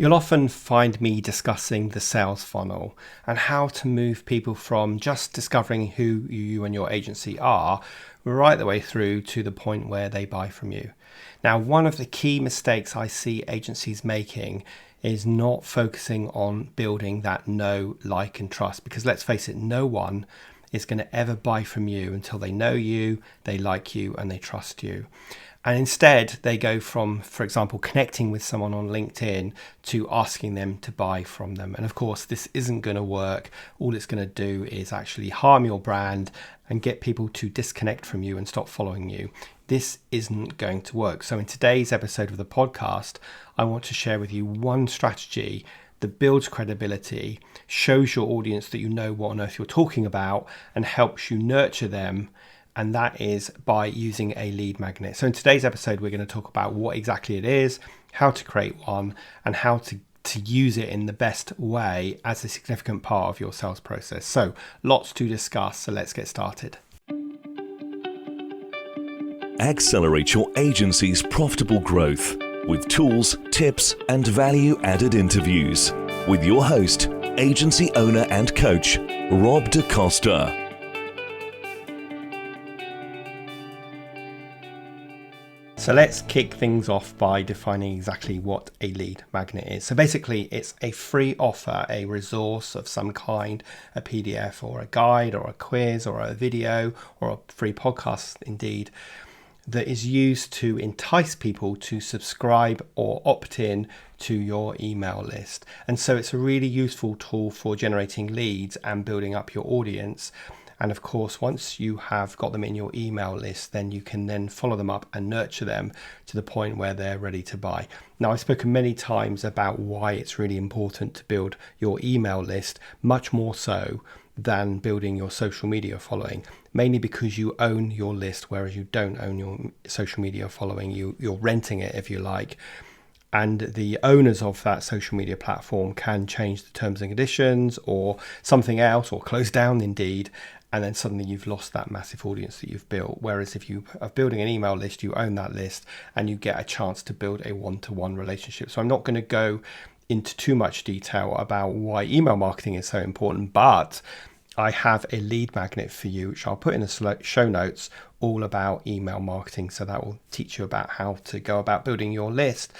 You'll often find me discussing the sales funnel and how to move people from just discovering who you and your agency are right the way through to the point where they buy from you. Now, one of the key mistakes I see agencies making is not focusing on building that know, like, and trust, because let's face it, no one is going to ever buy from you until they know you, they like you, and they trust you. And instead, they go from, for example, connecting with someone on LinkedIn to asking them to buy from them. And of course, this isn't going to work. All it's going to do is actually harm your brand and get people to disconnect from you and stop following you. This isn't going to work. So in today's episode of the podcast, I want to share with you one strategy that builds credibility, shows your audience that you know what on earth you're talking about, and helps you nurture them. And that is by using a lead magnet. So in today's episode, we're going to talk about what exactly it is, how to create one, and how to use it in the best way as a significant part of your sales process. So lots to discuss. So let's get started. Accelerate your agency's profitable growth with tools, tips, and value-added interviews with your host, agency owner and coach, Rob DaCosta. So let's kick things off by defining exactly what a lead magnet is. So basically, it's a free offer, a resource of some kind, a PDF or a guide or a quiz or a video or a free podcast indeed, that is used to entice people to subscribe or opt in to your email list. And so it's a really useful tool for generating leads and building up your audience. And of course, once you have got them in your email list, then you can then follow them up and nurture them to the point where they're ready to buy. Now, I've spoken many times about why it's really important to build your email list, much more so than building your social media following, mainly because you own your list, whereas you don't own your social media following. You're renting it, if you like. And the owners of that social media platform can change the terms and conditions or something else, or close down indeed. And then suddenly you've lost that massive audience that you've built. Whereas if you are building an email list, you own that list and you get a chance to build a one-to-one relationship. So I'm not going to go into too much detail about why email marketing is so important, but I have a lead magnet for you, which I'll put in the show notes, all about email marketing. So that will teach you about how to go about building your list.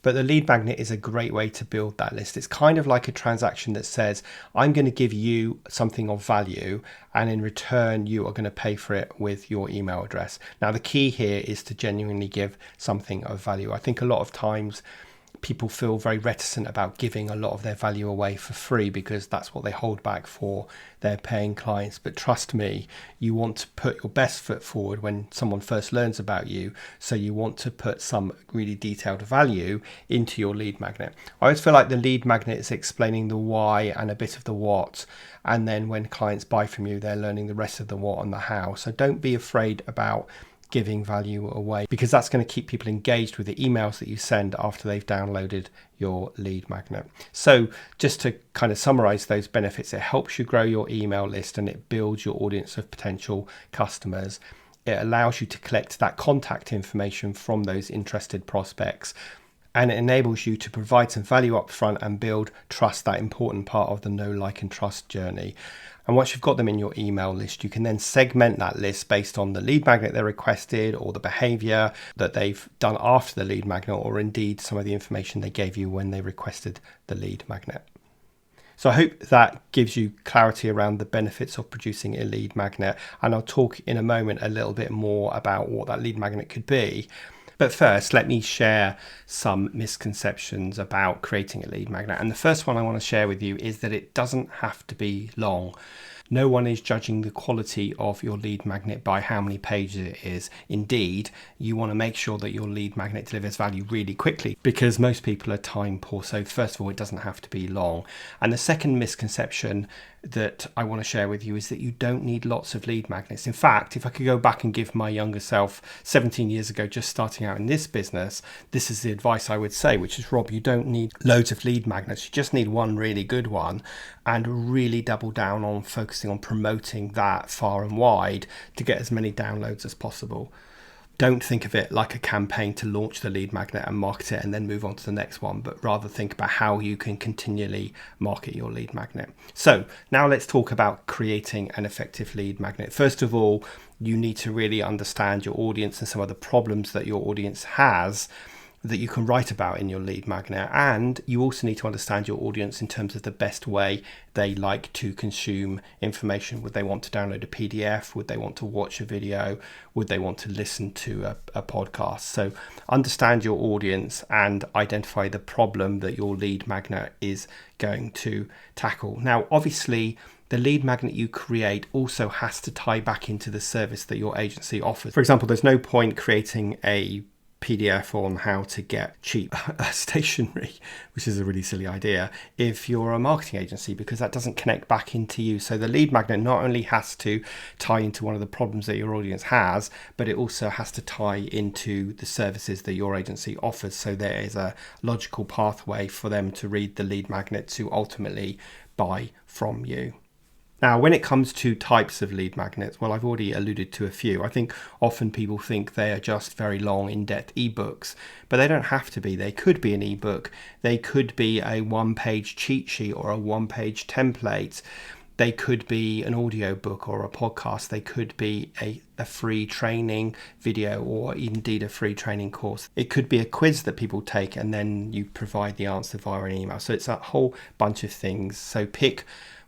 But the lead magnet is a great way to build that list. It's kind of like a transaction that says, I'm going to give you something of value, and in return, you are going to pay for it with your email address. Now, the key here is to genuinely give something of value. I think a lot of times people feel very reticent about giving a lot of their value away for free because that's what they hold back for their paying clients. But trust me, you want to put your best foot forward when someone first learns about you. So you want to put some really detailed value into your lead magnet. I always feel like the lead magnet is explaining the why and a bit of the what. And then when clients buy from you, they're learning the rest of the what and the how. So don't be afraid about giving value away, because that's going to keep people engaged with the emails that you send after they've downloaded your lead magnet. So just to kind of summarize those benefits, it helps you grow your email list and it builds your audience of potential customers. It allows you to collect that contact information from those interested prospects, and it enables you to provide some value up front and build trust, that important part of the know, like, and trust journey. And once you've got them in your email list, you can then segment that list based on the lead magnet they requested or the behavior that they've done after the lead magnet, or indeed some of the information they gave you when they requested the lead magnet. So I hope that gives you clarity around the benefits of producing a lead magnet. And I'll talk in a moment a little bit more about what that lead magnet could be. But first, let me share some misconceptions about creating a lead magnet. And the first one I want to share with you is that it doesn't have to be long. No one is judging the quality of your lead magnet by how many pages it is. Indeed, you want to make sure that your lead magnet delivers value really quickly, because most people are time poor. So first of all, it doesn't have to be long. And the second misconception that I want to share with you is that you don't need lots of lead magnets. In fact, if I could go back and give my younger self 17 years ago, just starting out in this business, this is the advice I would say, which is, Rob, you don't need loads of lead magnets. You just need one really good one, and really double down on focusing on promoting that far and wide to get as many downloads as possible. don't think of it like a campaign to launch the lead magnet and market it and then move on to the next one, but rather think about how you can continually market your lead magnet. So now let's talk about creating an effective lead magnet. First of all, you need to really understand your audience and some of the problems that your audience has that you can write about in your lead magnet. And you also need to understand your audience in terms of the best way they like to consume information. Would they want to download a PDF? Would they want to watch a video? Would they want to listen to a podcast? So understand your audience and identify the problem that your lead magnet is going to tackle. Now, obviously, the lead magnet you create also has to tie back into the service that your agency offers. For example, there's no point creating a PDF on how to get cheap stationery, which is a really silly idea, if you're a marketing agency, because that doesn't connect back into you. So the lead magnet not only has to tie into one of the problems that your audience has, but it also has to tie into the services that your agency offers. So there is a logical pathway for them to read the lead magnet to ultimately buy from you. Now, when it comes to types of lead magnets, well, I've already alluded to a few. I think often people think they are just very long, in-depth ebooks, but they don't have to be. They could be an ebook. They could be a one-page cheat sheet or a one-page template. They could be an audio book or a podcast. They could be a free training video or indeed a free training course. It could be a quiz that people take and then you provide the answer via an email. So it's a whole bunch of things. So pick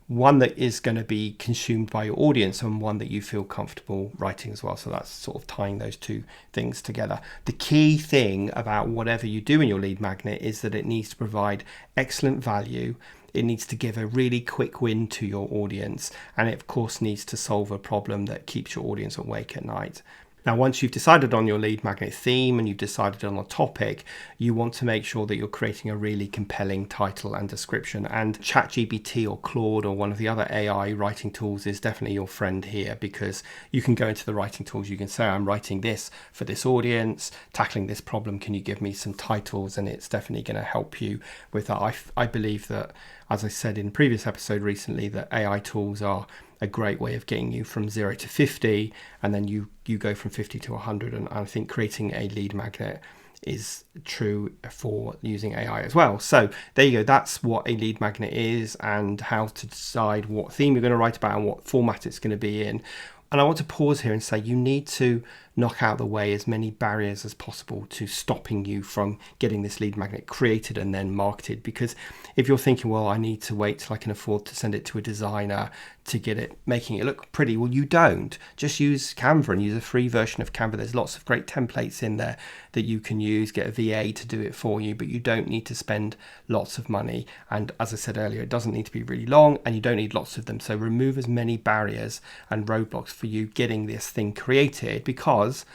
one that is going to be consumed by your audience and one that you feel comfortable writing as well. So that's sort of tying those two things together. The key thing about whatever you do in your lead magnet is that it needs to provide excellent value. It needs to give a really quick win to your audience. And it, of course, needs to solve a problem that keeps your audience awake at night. Now, once you've decided on your lead magnet theme and you've decided on a topic, you want to make sure that you're creating a really compelling title and description. And ChatGPT or Claude or one of the other AI writing tools is definitely your friend here, because you can go into the writing tools. You can say, I'm writing this for this audience, tackling this problem. Can you give me some titles? And it's definitely going to help you with that. I believe that, as I said in a previous episode recently, that AI tools are a great way of getting you from 0 to 50, and then you go from 50 to 100. And I think creating a lead magnet is true for using AI as well. So there you go. That's what a lead magnet is and how to decide what theme you're going to write about and what format it's going to be in. And I want to pause here and say you need to knock out of the way as many barriers as possible to stopping you from getting this lead magnet created and then marketed. Because if you're thinking, well, I need to wait till I can afford to send it to a designer to get it, making it look pretty, well, you don't. Just use Canva and use a free version of Canva. There's lots of great templates in there that you can use, get a VA to do it for you, but you don't need to spend lots of money. And as I said earlier, it doesn't need to be really long and you don't need lots of them. So remove as many barriers and roadblocks for you getting this thing created, because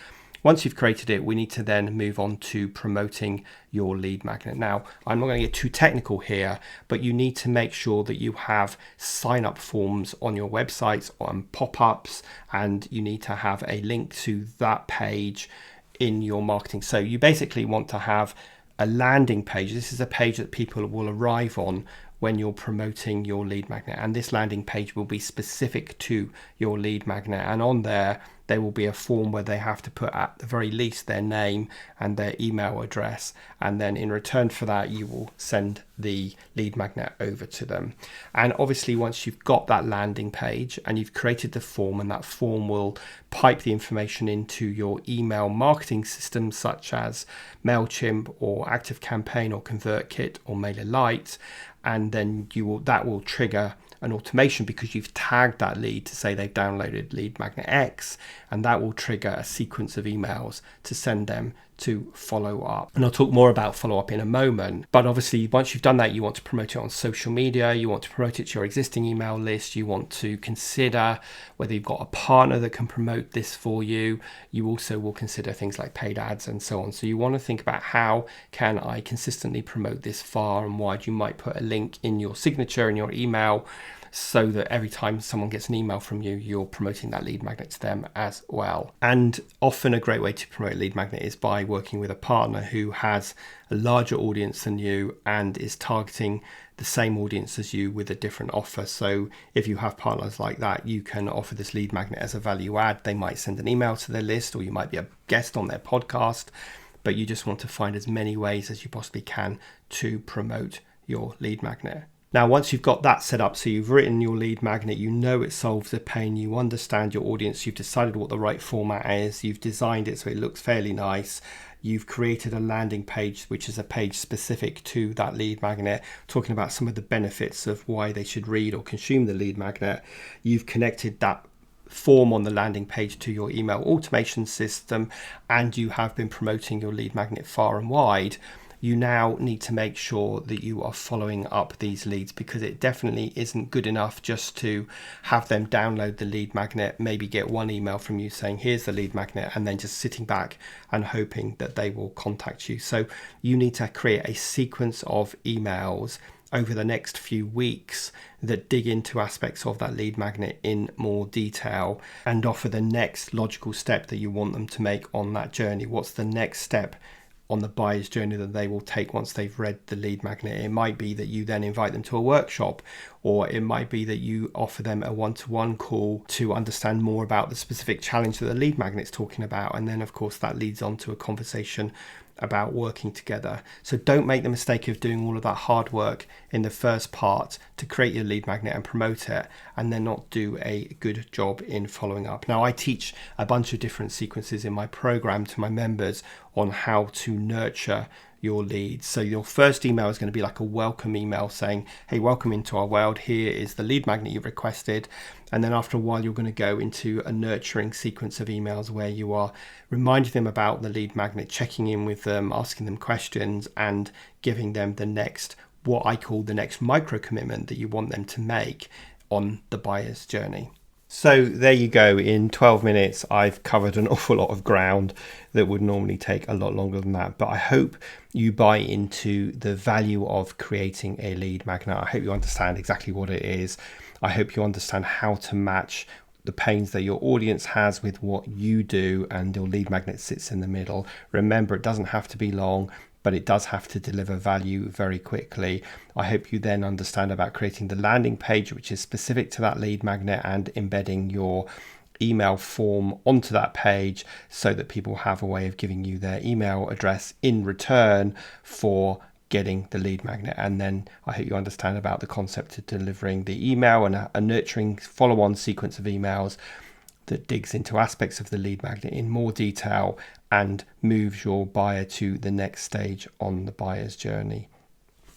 once you've created it, we need to then move on to promoting your lead magnet. Now, I'm not going to get too technical here, but you need to make sure that you have sign-up forms on your websites, on pop-ups, and you need to have a link to that page in your marketing. So you basically want to have a landing page. This is a page that people will arrive on when you're promoting your lead magnet, and this landing page will be specific to your lead magnet, and on there will be a form where they have to put at the very least their name and their email address, and then in return for that you will send the lead magnet over to them. And obviously once you've got that landing page and you've created the form, and that form will pipe the information into your email marketing systems such as MailChimp or ActiveCampaign or ConvertKit or MailerLite, and then that will trigger an automation because you've tagged that lead to say they've downloaded lead magnet X, and that will trigger a sequence of emails to send them to follow up. And I'll talk more about follow up in a moment, but obviously once you've done that, you want to promote it on social media, you want to promote it to your existing email list, you want to consider whether you've got a partner that can promote this for you. You also will consider things like paid ads and so on. So you want to think about, how can I consistently promote this far and wide? You might put a link in your signature in your email so that every time someone gets an email from you, you're promoting that lead magnet to them as well. And often a great way to promote lead magnet is by working with a partner who has a larger audience than you and is targeting the same audience as you with a different offer. So if you have partners like that, you can offer this lead magnet as a value add. They might send an email to their list, or you might be a guest on their podcast, but you just want to find as many ways as you possibly can to promote your lead magnet. Now, once you've got that set up, so you've written your lead magnet, you know it solves a pain, you understand your audience, you've decided what the right format is, you've designed it so it looks fairly nice, you've created a landing page, which is a page specific to that lead magnet, talking about some of the benefits of why they should read or consume the lead magnet. You've connected that form on the landing page to your email automation system, and you have been promoting your lead magnet far and wide. You now need to make sure that you are following up these leads, because it definitely isn't good enough just to have them download the lead magnet, maybe get one email from you saying here's the lead magnet, and then just sitting back and hoping that they will contact you. So you need to create a sequence of emails over the next few weeks that dig into aspects of that lead magnet in more detail and offer the next logical step that you want them to make on that journey. What's the next step on the buyer's journey that they will take once they've read the lead magnet? It might be that you then invite them to a workshop, or it might be that you offer them a one-to-one call to understand more about the specific challenge that the lead magnet's talking about. And then of course that leads on to a conversation about working together. So don't make the mistake of doing all of that hard work in the first part to create your lead magnet and promote it, and then not do a good job in following up. Now, I teach a bunch of different sequences in my program to my members on how to nurture your leads. So your first email is going to be like a welcome email saying, hey, welcome into our world. Here is the lead magnet you've requested. And then after a while, you're going to go into a nurturing sequence of emails where you are reminding them about the lead magnet, checking in with them, asking them questions, and giving them the next, what I call the next micro commitment that you want them to make on the buyer's journey. So there you go. In 12 minutes, I've covered an awful lot of ground that would normally take a lot longer than that. But I hope you buy into the value of creating a lead magnet. I hope you understand exactly what it is. I hope you understand how to match the pains that your audience has with what you do, and your lead magnet sits in the middle. Remember, it doesn't have to be long, but it does have to deliver value very quickly. I hope you then understand about creating the landing page, which is specific to that lead magnet, and embedding your email form onto that page so that people have a way of giving you their email address in return for getting the lead magnet. And then I hope you understand about the concept of delivering the email and a nurturing follow-on sequence of emails that digs into aspects of the lead magnet in more detail and moves your buyer to the next stage on the buyer's journey.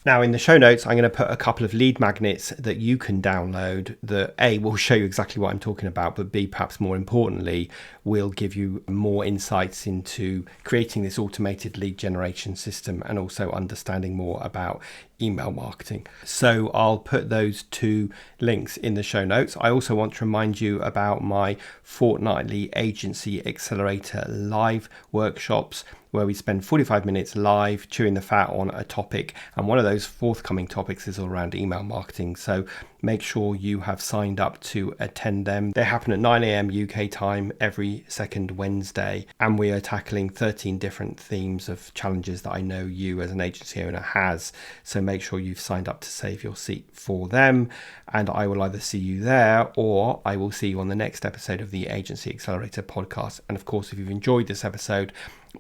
Now, in the show notes, I'm going to put a couple of lead magnets that you can download that A, will show you exactly what I'm talking about, but B, perhaps more importantly, will give you more insights into creating this automated lead generation system and also understanding more about email marketing. So I'll put those two links in the show notes. I also want to remind you about my fortnightly Agency Accelerator live workshops, where we spend 45 minutes live chewing the fat on a topic. And one of those forthcoming topics is around email marketing. So make sure you have signed up to attend them. They happen at 9 a.m. UK time every second Wednesday. And we are tackling 13 different themes of challenges that I know you as an agency owner has. So make sure you've signed up to save your seat for them. And I will either see you there, or I will see you on the next episode of the Agency Accelerator podcast. And of course, if you've enjoyed this episode,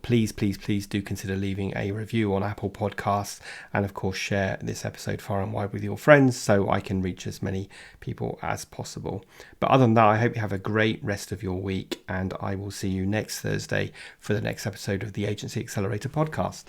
please do consider leaving a review on Apple Podcasts, and of course share this episode far and wide with your friends so I can reach as many people as possible. But other than that, I hope you have a great rest of your week, and I will see you next Thursday for the next episode of the Agency Accelerator podcast.